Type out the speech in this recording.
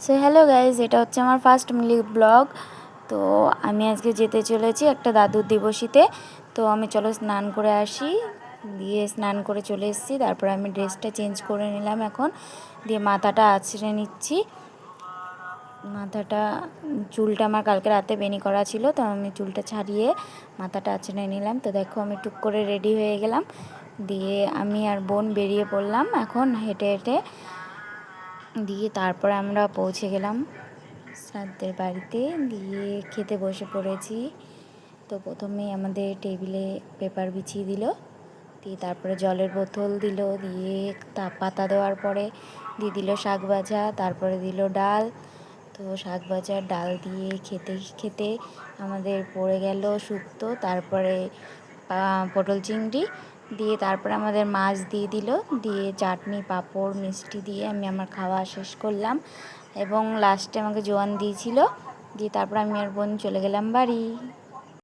So hello guys, এটা হচ্ছে আমার ফার্স্ট মিলি ব্লগ। তো আমি আজকে যেতে চলেছি একটা দাদুর দিবসীতে। তো আমি চলো স্নান করে আসি। দিয়ে স্নান করে চলে এসেছি, তারপর আমি ড্রেসটা চেঞ্জ করে নিলাম এখন। দিয়ে মাথাটা আঁচড়ে নিচ্ছি। মাথাটা চুলটা আমার কালকে রাতে বেনি করা ছিল, তো আমি চুলটা ছাড়িয়ে মাথাটা আঁচড়ে নিলাম। তো দেখো আমি টুক করে রেডি হয়ে গেলাম। দিয়ে আমি আর বোন বেরিয়ে পড়লাম এখন হেঁটে হেঁটে। দিয়ে তারপরে আমরা পৌঁছে গেলাম শ্রাদ্ধের বাড়িতে। দিয়ে খেতে বসে পড়েছি। তো প্রথমেই আমাদের টেবিলে পেপার বিছিয়ে দিল, দিয়ে তারপরে জলের বোতল দিল, দিয়ে পাতা দেওয়ার পরে দিয়ে দিল শাক ভাজা, তারপরে দিল ডাল। তো শাক ভাজা ডাল দিয়ে খেতে খেতে আমাদের পড়ে গেল শুক্তো, তারপরে পটল চিংড়ি দিয়ে তারপরে আমাদের মাছ দিয়ে দিল। দিয়ে চাটনি পাঁপড় মিষ্টি দিয়ে আমি আমার খাওয়া শেষ করলাম, এবং লাস্টে আমাকে জোয়ান দিয়েছিল। দিয়ে তারপর আমি আর বোন চলে গেলাম বাড়ি।